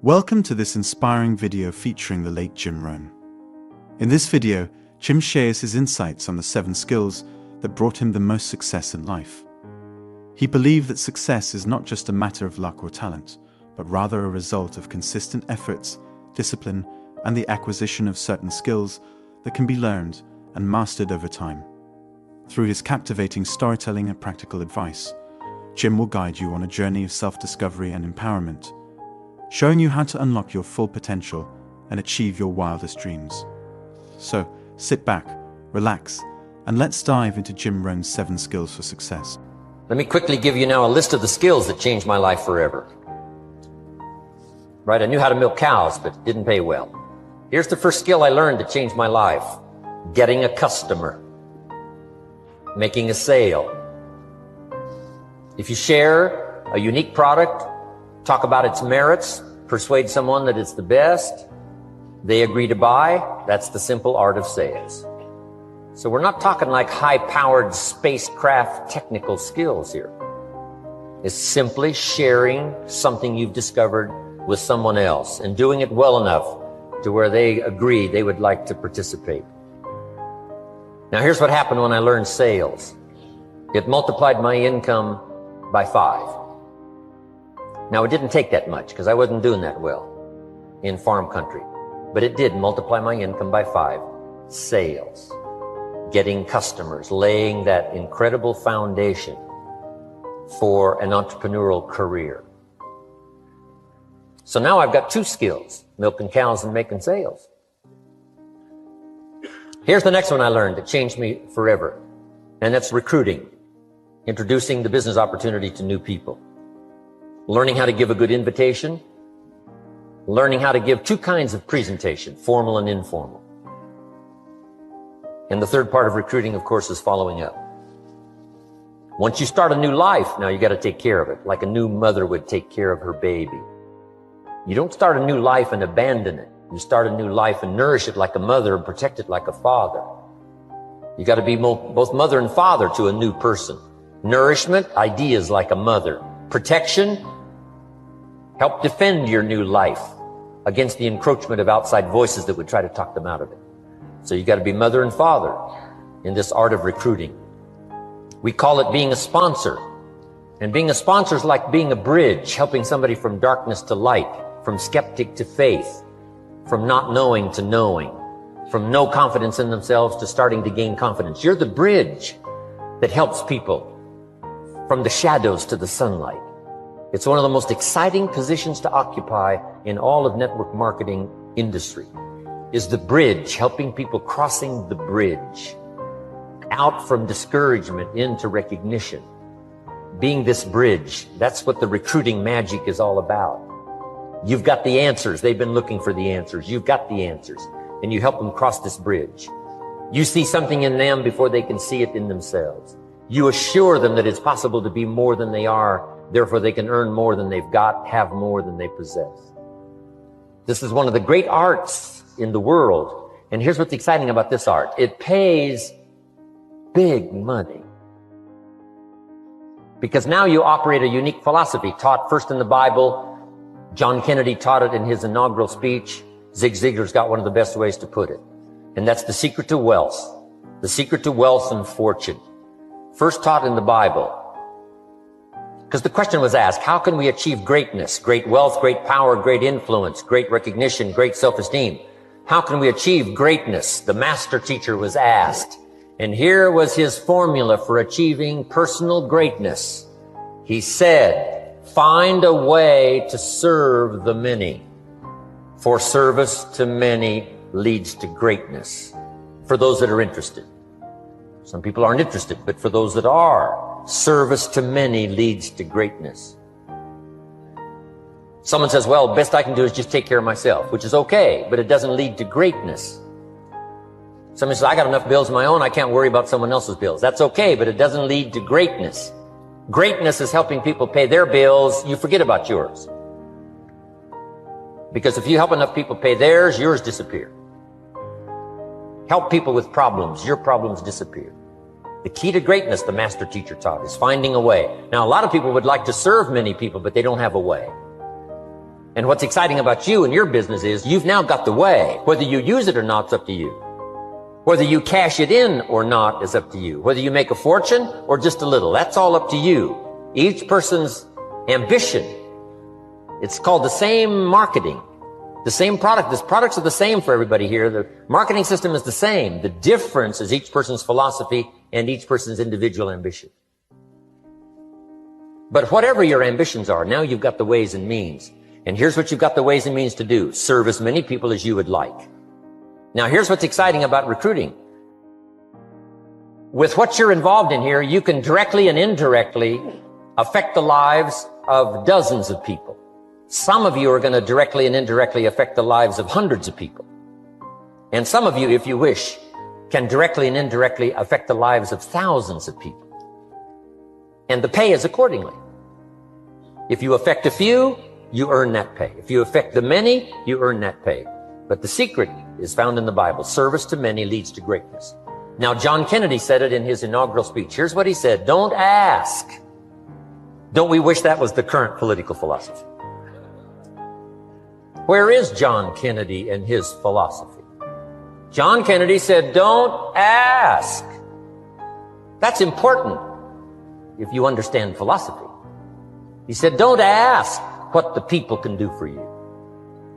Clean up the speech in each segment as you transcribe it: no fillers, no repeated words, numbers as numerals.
Welcome to this inspiring video featuring the late Jim Rohn. In this video, Jim shares his insights on the 7 skills that brought him the most success in life. He believed that success is not just a matter of luck or talent, but rather a result of consistent efforts, discipline, and the acquisition of certain skills that can be learned and mastered over time. Through his captivating storytelling and practical advice, Jim will guide you on a journey of self-discovery and empowerment, showing you how to unlock your full potential and achieve your wildest dreams. So, sit back, relax, and let's dive into Jim Rohn's 7 skills for success. Let me quickly give you now a list of the skills that changed my life forever. Right, I knew how to milk cows, but it didn't pay well. Here's the first skill I learned that changed my life. Getting a customer. Making a sale. If you share a unique product, talk about its merits, persuade someone that it's the best, they agree to buy, that's the simple art of sales. So we're not talking like high-powered spacecraft technical skills here. It's simply sharing something you've discovered with someone else and doing it well enough to where they agree they would like to participate. Now here's what happened when I learned sales. It multiplied my income by 5. Now it didn't take that much because I wasn't doing that well in farm country, but it did multiply my income by 5. Sales, getting customers, laying that incredible foundation for an entrepreneurial career. So now I've got 2 skills, milking cows and making sales. Here's the next one I learned that changed me forever, and that's recruiting, introducing the business opportunity to new people. Learning how to give a good invitation, learning how to give 2 kinds of presentation, formal and informal. And the third part of recruiting, of course, is following up. Once you start a new life, now you got to take care of it, like a new mother would take care of her baby. You don't start a new life and abandon it. You start a new life and nourish it like a mother and protect it like a father. You got to be both mother and father to a new person. Nourishment, ideas like a mother. Protection, help defend your new life against the encroachment of outside voices that would try to talk them out of it. So you got to be mother and father in this art of recruiting. We call it being a sponsor. And being a sponsor is like being a bridge, helping somebody from darkness to light, from skeptic to faith, from not knowing to knowing, from no confidence in themselves to starting to gain confidence. You're the bridge that helps people from the shadows to the sunlight. It's one of the most exciting positions to occupy in all of network marketing industry, is the bridge, helping people crossing the bridge out from discouragement into recognition. Being this bridge, that's what the recruiting magic is all about. You've got the answers. They've been looking for the answers. You've got the answers, and you help them cross this bridge. You see something in them before they can see it in themselves. You assure them that it's possible to be more than they are, therefore they can earn more than they've got, have more than they possess. This is one of the great arts in the world, and here's what's exciting about this art. It pays big money. Because now you operate a unique philosophy, taught first in the Bible. John Kennedy taught it in his inaugural speech. Zig Ziglar's got one of the best ways to put it. And that's the secret to wealth. The secret to wealth and fortune. First taught in the Bible. Because the question was asked, how can we achieve greatness, great wealth, great power, great influence, great recognition, great self-esteem? How can we achieve greatness? The master teacher was asked. And here was his formula for achieving personal greatness. He said, find a way to serve the many. For service to many leads to greatness. For those that are interested. Some people aren't interested, but for those that are, service to many leads to greatness. Someone says, well, best I can do is just take care of myself, which is okay, but it doesn't lead to greatness. Someone says, I got enough bills of my own, I can't worry about someone else's bills. That's okay, but it doesn't lead to greatness. Greatness is helping people pay their bills, you forget about yours. Because if you help enough people pay theirs, yours disappear. Help people with problems, your problems disappear. The key to greatness, the master teacher taught, is finding a way. Now, a lot of people would like to serve many people, but they don't have a way. And what's exciting about you and your business is you've now got the way. Whether you use it or not, it's up to you. Whether you cash it in or not is up to you. Whether you make a fortune or just a little, that's all up to you. Each person's ambition. It's called the same marketing. The same product. The products are the same for everybody here. The marketing system is the same. The difference is each person's philosophy and each person's individual ambition. But whatever your ambitions are, now you've got the ways and means. And here's what you've got the ways and means to do. Serve as many people as you would like. Now here's what's exciting about recruiting. With what you're involved in here, you can directly and indirectly affect the lives of dozens of people. Some of you are going to directly and indirectly affect the lives of hundreds of people. And some of you, if you wish, can directly and indirectly affect the lives of thousands of people. And the pay is accordingly. If you affect a few, you earn that pay. If you affect the many, you earn that pay. But the secret is found in the Bible. Service to many leads to greatness. Now, John Kennedy said it in his inaugural speech. Here's what he said. Don't ask. Don't we wish that was the current political philosophy? Where is John Kennedy and his philosophy? John Kennedy said, don't ask. That's important if you understand philosophy. He said, don't ask what the people can do for you.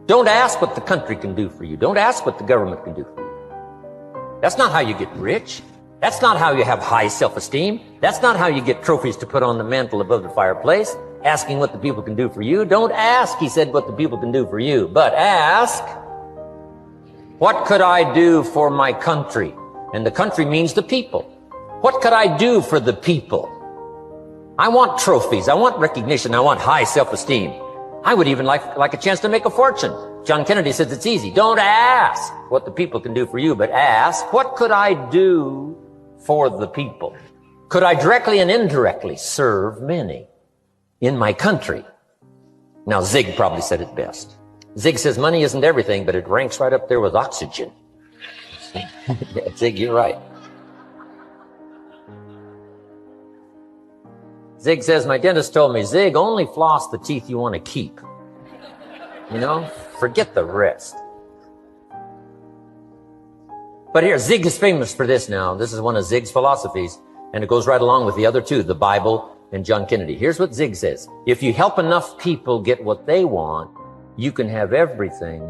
Don't ask what the country can do for you. Don't ask what the government can do for you. That's not how you get rich. That's not how you have high self-esteem. That's not how you get trophies to put on the mantle above the fireplace. Asking what the people can do for you. Don't ask, he said, what the people can do for you, but ask, what could I do for my country? And the country means the people. What could I do for the people? I want trophies. I want recognition. I want high self-esteem. I would even like a chance to make a fortune. John Kennedy says it's easy. Don't ask what the people can do for you, but ask, what could I do for the people? Could I directly and indirectly serve many in my country? Now, Zig probably said it best. Zig says money isn't everything, but it ranks right up there with oxygen. Yeah, Zig, you're right. Zig says, my dentist told me, Zig, only floss the teeth you want to keep. You know, forget the rest. But here, Zig is famous for this now. This is one of Zig's philosophies, and it goes right along with the other two, the Bible and John Kennedy. Here's what Zig says. If you help enough people get what they want, you can have everything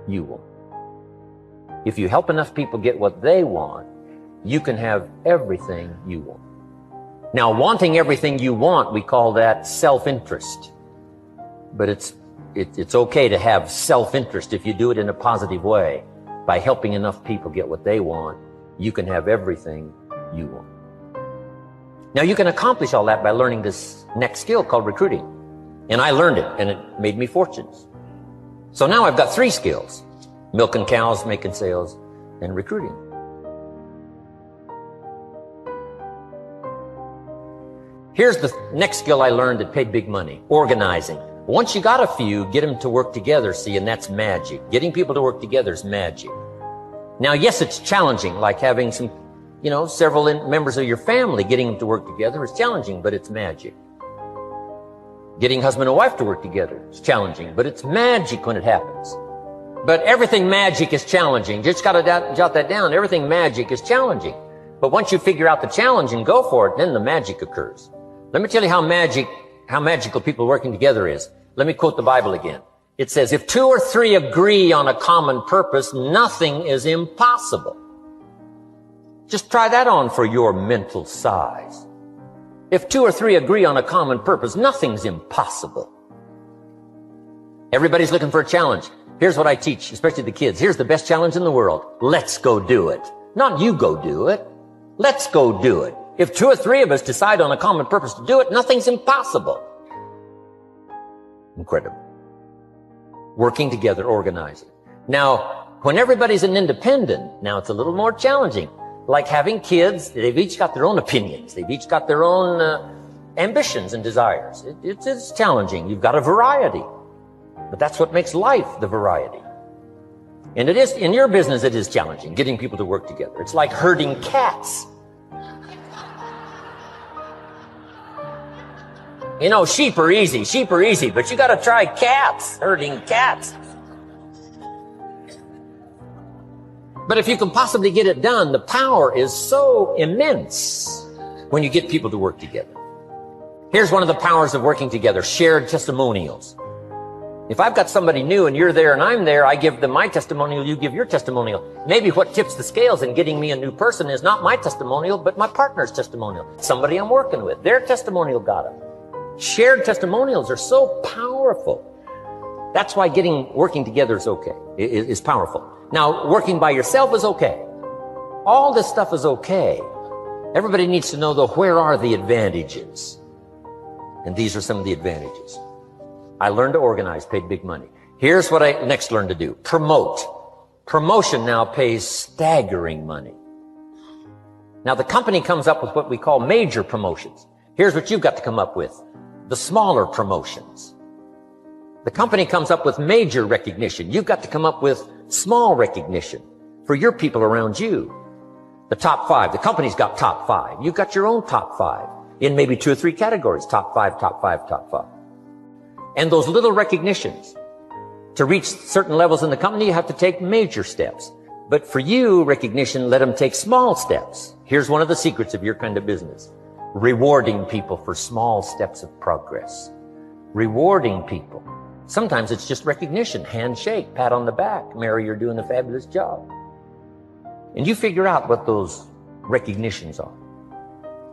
you want. If you help enough people get what they want, you can have everything you want. Now, wanting everything you want, we call that self-interest. But it's okay to have self-interest if you do it in a positive way. By helping enough people get what they want, you can have everything you want. Now, you can accomplish all that by learning this next skill called recruiting. And I learned it, and it made me fortunes. So now I've got 3 skills: milking cows, making sales, and recruiting. Here's the next skill I learned that paid big money: organizing. Once you got a few, get them to work together, see, and that's magic. Getting people to work together is magic. Now, yes, it's challenging, like having several members of your family. Getting them to work together is challenging, but it's magic. Getting husband and wife to work together is challenging, but it's magic when it happens. But everything magic is challenging. Just got to jot that down. Everything magic is challenging. But once you figure out the challenge and go for it, then the magic occurs. Let me tell you how magical people working together is. Let me quote the Bible again. It says, if 2 or 3 agree on a common purpose, nothing is impossible. Just try that on for your mental size. If 2 or 3 agree on a common purpose, nothing's impossible. Everybody's looking for a challenge. Here's what I teach, especially the kids. Here's the best challenge in the world. Let's go do it. Not you go do it. Let's go do it. If 2 or 3 of us decide on a common purpose to do it, nothing's impossible. Incredible. Working together, organizing. Now, when everybody's an independent, now it's a little more challenging. Like having kids, they've each got their own opinions. They've each got their own ambitions and desires. It's challenging. You've got a variety. But that's what makes life, the variety. And it is, in your business, it is challenging, getting people to work together. It's like herding cats. You know, sheep are easy, but you got to try cats, herding cats. But if you can possibly get it done, the power is so immense when you get people to work together. Here's one of the powers of working together, shared testimonials. If I've got somebody new and you're there and I'm there, I give them my testimonial, you give your testimonial. Maybe what tips the scales in getting me a new person is not my testimonial, but my partner's testimonial. Somebody I'm working with, their testimonial got them. Shared testimonials are so powerful. That's why working together is okay, is powerful. Now, working by yourself is okay. All this stuff is okay. Everybody needs to know, though, where are the advantages? And these are some of the advantages. I learned to organize, paid big money. Here's what I next learned to do. Promote. Promotion now pays staggering money. Now, the company comes up with what we call major promotions. Here's what you've got to come up with. The smaller promotions. The company comes up with major recognition. You've got to come up with small recognition for your people around you. The top 5. The company's got top 5. You've got your own top 5 in maybe 2 or 3 categories. Top 5, top 5, top 5. And those little recognitions, to reach certain levels in the company, you have to take major steps. But for you, recognition, let them take small steps. Here's one of the secrets of your kind of business. Rewarding people for small steps of progress. Rewarding people. Sometimes it's just recognition, handshake, pat on the back. Mary, you're doing a fabulous job. And you figure out what those recognitions are.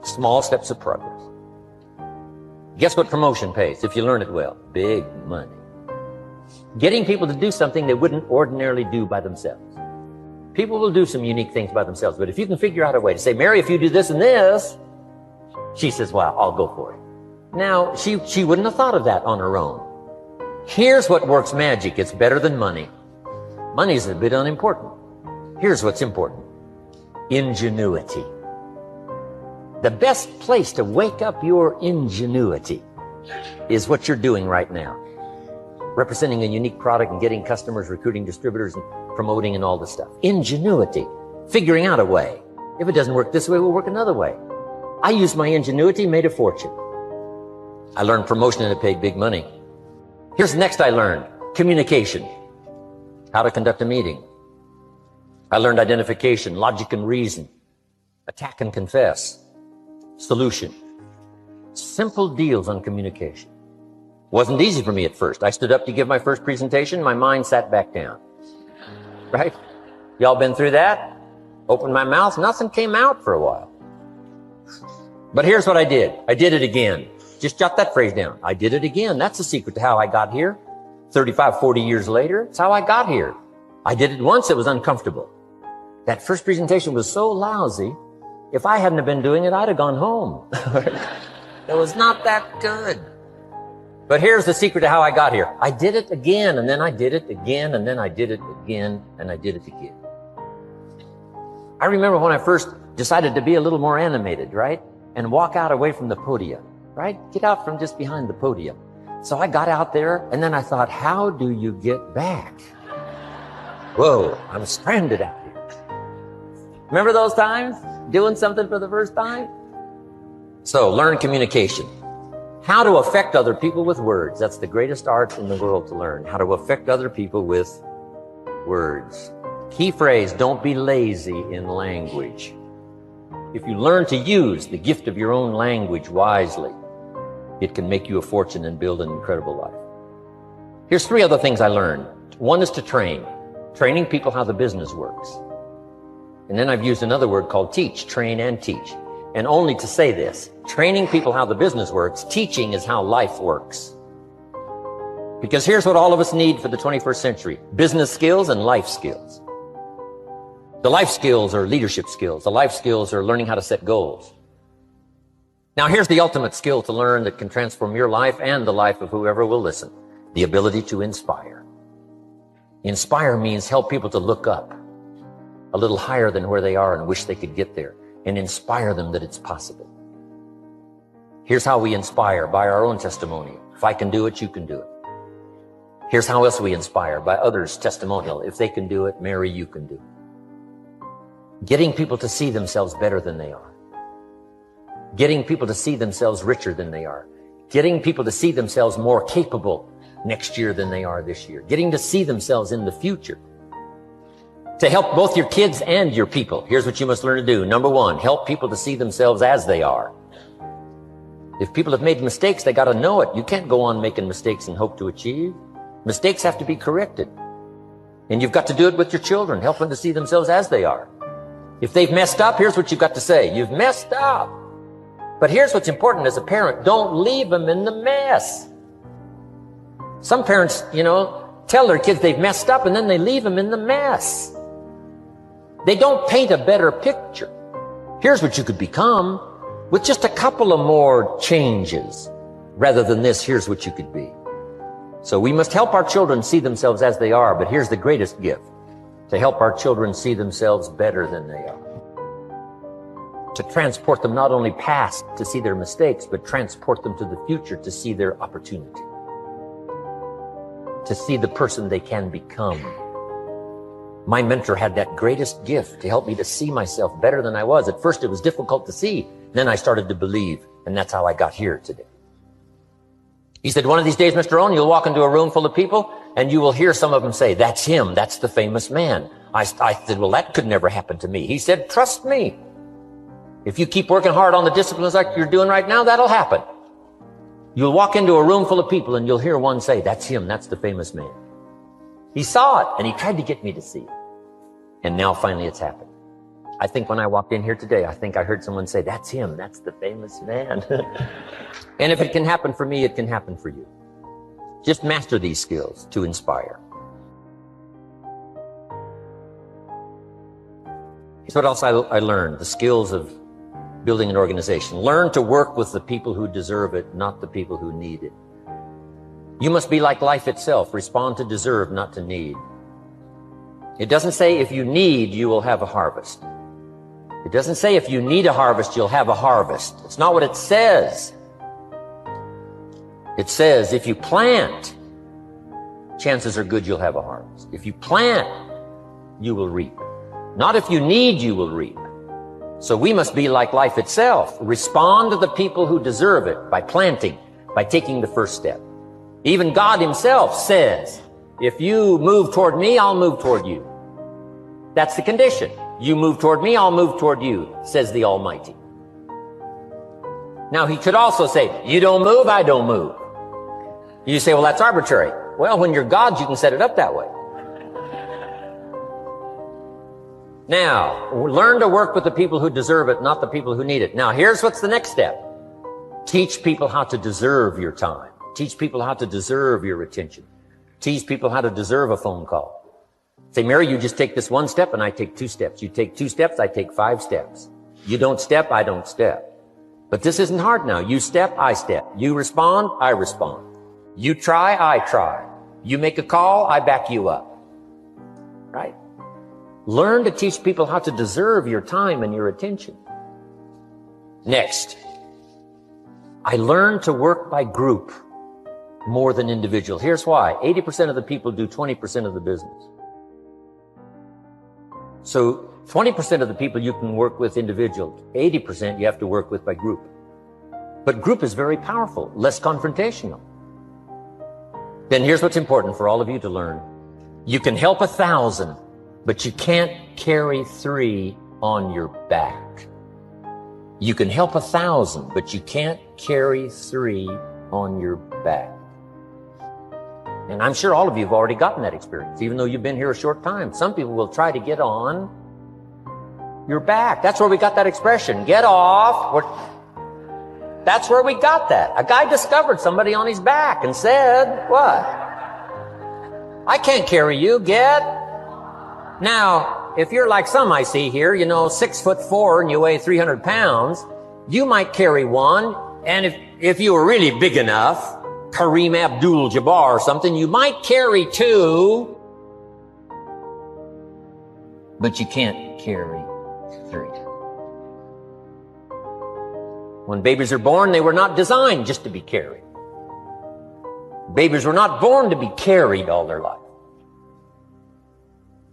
Small steps of progress. Guess what promotion pays if you learn it well? Big money. Getting people to do something they wouldn't ordinarily do by themselves. People will do some unique things by themselves, but if you can figure out a way to say, Mary, if you do this and this, she says, well, I'll go for it. Now, she wouldn't have thought of that on her own. Here's what works magic. It's better than money. Money's a bit unimportant. Here's what's important. Ingenuity. The best place to wake up your ingenuity is what you're doing right now. Representing a unique product and getting customers, recruiting distributors, and promoting and all this stuff. Ingenuity. Figuring out a way. If it doesn't work this way, we'll work another way. I used my ingenuity, made a fortune. I learned promotion and it paid big money. Here's the next I learned. Communication. How to conduct a meeting. I learned identification, logic and reason. Attack and confess. Solution. Simple deals on communication. Wasn't easy for me at first. I stood up to give my first presentation. My mind sat back down. Right? Y'all been through that? Opened my mouth. Nothing came out for a while. But here's what I did. I did it again. Just jot that phrase down. I did it again. That's the secret to how I got here. 35, 40 years later, it's how I got here. I did it once. It was uncomfortable. That first presentation was so lousy. If I hadn't have been doing it, I'd have gone home. It was not that good. But here's the secret to how I got here. I did it again, and then I did it again, and then I did it again, and I did it again. I remember when I first decided to be a little more animated, right? And walk out away from the podium, right? Get out from just behind the podium. So I got out there, and then I thought, how do you get back? Whoa, I'm stranded out here. Remember those times? Doing something for the first time? So, learn communication. How to affect other people with words. That's the greatest art in the world to learn. How to affect other people with words. Key phrase, don't be lazy in language. If you learn to use the gift of your own language wisely, it can make you a fortune and build an incredible life. Here's 3 other things I learned. One is to train. Training people how the business works. And then I've used another word called teach, train and teach. And only to say this, training people how the business works, teaching is how life works. Because here's what all of us need for the 21st century, business skills and life skills. The life skills are leadership skills. The life skills are learning how to set goals. Now here's the ultimate skill to learn that can transform your life and the life of whoever will listen. The ability to inspire. Inspire means help people to look up a little higher than where they are and wish they could get there, and inspire them that it's possible. Here's how we inspire, by our own testimony. If I can do it, you can do it. Here's how else we inspire, by others' testimonial. If they can do it, Mary, you can do it. Getting people to see themselves better than they are. Getting people to see themselves richer than they are. Getting people to see themselves more capable next year than they are this year. Getting to see themselves in the future. To help both your kids and your people, here's what you must learn to do. Number one, help people to see themselves as they are. If people have made mistakes, they got to know it. You can't go on making mistakes and hope to achieve. Mistakes have to be corrected. And you've got to do it with your children. Help them to see themselves as they are. If they've messed up, here's what you've got to say. You've messed up. But here's what's important as a parent. Don't leave them in the mess. Some parents, tell their kids they've messed up and then they leave them in the mess. They don't paint a better picture. Here's what you could become with just a couple of more changes. Rather than this, here's what you could be. So we must help our children see themselves as they are, but here's the greatest gift. To help our children see themselves better than they are. To transport them not only past to see their mistakes, but transport them to the future to see their opportunity. To see the person they can become. My mentor had that greatest gift to help me to see myself better than I was. At first it was difficult to see. Then I started to believe, and that's how I got here today. He said, one of these days, Mr. Rohn, you'll walk into a room full of people, and you will hear some of them say, that's him, that's the famous man. I said, well, that could never happen to me. He said, trust me. If you keep working hard on the disciplines like you're doing right now, that'll happen. You'll walk into a room full of people, and you'll hear one say, that's him, that's the famous man. He saw it, and he tried to get me to see it. And now finally it's happened. I think when I walked in here today, I think I heard someone say, that's him, that's the famous man. And if it can happen for me, it can happen for you. Just master these skills to inspire. Here's what else I learned, the skills of building an organization. Learn to work with the people who deserve it, not the people who need it. You must be like life itself. Respond to deserve, not to need. It doesn't say if you need, you will have a harvest. It doesn't say if you need a harvest, you'll have a harvest. It's not what it says. It says if you plant, chances are good you'll have a harvest. If you plant, you will reap. Not if you need, you will reap. So we must be like life itself. Respond to the people who deserve it by planting, by taking the first step. Even God himself says, if you move toward me, I'll move toward you. That's the condition. You move toward me, I'll move toward you, says the Almighty. Now he could also say, you don't move, I don't move. You say, well, that's arbitrary. Well, when you're God, you can set it up that way. Now, learn to work with the people who deserve it, not the people who need it. Now, here's what's the next step. Teach people how to deserve your time. Teach people how to deserve your attention. Teach people how to deserve a phone call. Say, Mary, you just take this one step and I take 2 steps. You take 2 steps, I take 5 steps. You don't step, I don't step. But this isn't hard now. You step, I step. You respond, I respond. You try, I try. You make a call, I back you up. Right? Learn to teach people how to deserve your time and your attention. Next, I learned to work by group more than individual. Here's why. 80% of the people do 20% of the business. So 20% of the people you can work with individual, 80% you have to work with by group. But group is very powerful, less confrontational. Then here's what's important for all of you to learn. You can help 1,000, but you can't carry 3 on your back. You can help 1,000, but you can't carry 3 on your back. And I'm sure all of you have already gotten that experience, even though you've been here a short time. Some people will try to get on your back. That's where we got that expression, get off. That's where we got that. A guy discovered somebody on his back and said, what? I can't carry you, get. Now, if you're like some I see here, 6'4" and you weigh 300 pounds, you might carry one. And if you were really big enough, Kareem Abdul-Jabbar or something, you might carry 2, but you can't carry 3. When babies are born, they were not designed just to be carried. Babies were not born to be carried all their life.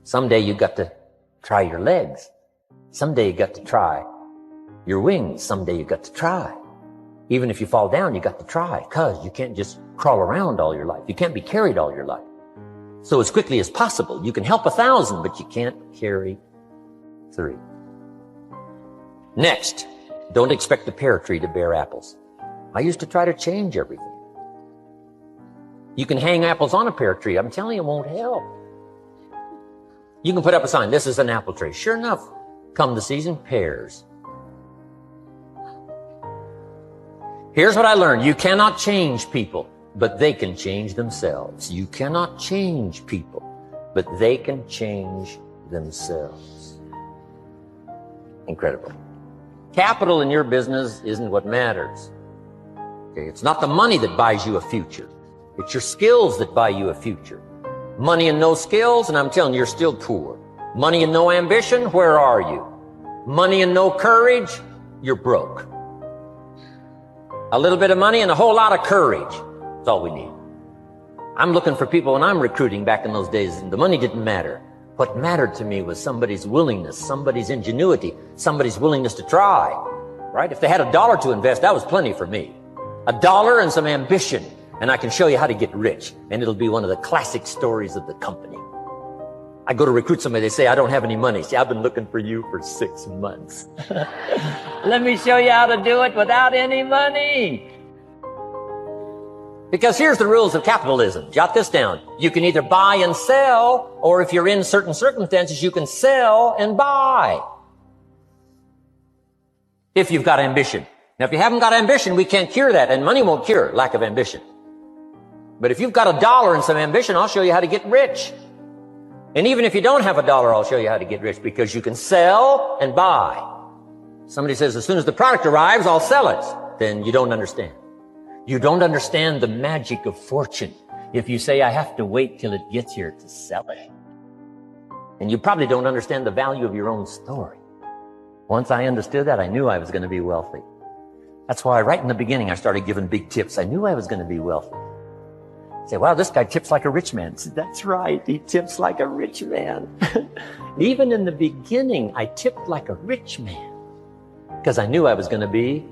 Someday you got to try your legs. Someday you got to try your wings. Someday you got to try Even if you fall down, you got to try, because you can't just crawl around all your life. You can't be carried all your life. So as quickly as possible, you can help 1,000, but you can't carry 3. Next, don't expect the pear tree to bear apples. I used to try to change everything. You can hang apples on a pear tree. I'm telling you, it won't help. You can put up a sign, this is an apple tree. Sure enough, come the season, pears. Here's what I learned. You cannot change people, but they can change themselves. You cannot change people, but they can change themselves. Incredible. Capital in your business isn't what matters. Okay, it's not the money that buys you a future. It's your skills that buy you a future. Money and no skills, and I'm telling you, you're still poor. Money and no ambition, where are you? Money and no courage, you're broke. A little bit of money and a whole lot of courage. That's all we need. I'm looking for people when I'm recruiting back in those days, and the money didn't matter. What mattered to me was somebody's willingness, somebody's ingenuity, somebody's willingness to try, right? If they had $1 to invest, that was plenty for me. $1 and some ambition, and I can show you how to get rich, and it'll be one of the classic stories of the company. I go to recruit somebody, they say, I don't have any money. See, I've been looking for you for 6 months. Let me show you how to do it without any money. Because here's the rules of capitalism. Jot this down. You can either buy and sell, or if you're in certain circumstances, you can sell and buy. If you've got ambition. Now, if you haven't got ambition, we can't cure that, and money won't cure lack of ambition. But if you've got $1 and some ambition, I'll show you how to get rich. And even if you don't have $1, I'll show you how to get rich, because you can sell and buy. Somebody says, as soon as the product arrives, I'll sell it. Then you don't understand. You don't understand the magic of fortune if you say, I have to wait till it gets here to sell it. And you probably don't understand the value of your own story. Once I understood that, I knew I was going to be wealthy. That's why right in the beginning, I started giving big tips. I knew I was going to be wealthy. Say, wow, this guy tips like a rich man. Said, that's right, he tips like a rich man. Even in the beginning, I tipped like a rich man, because I knew I was going to be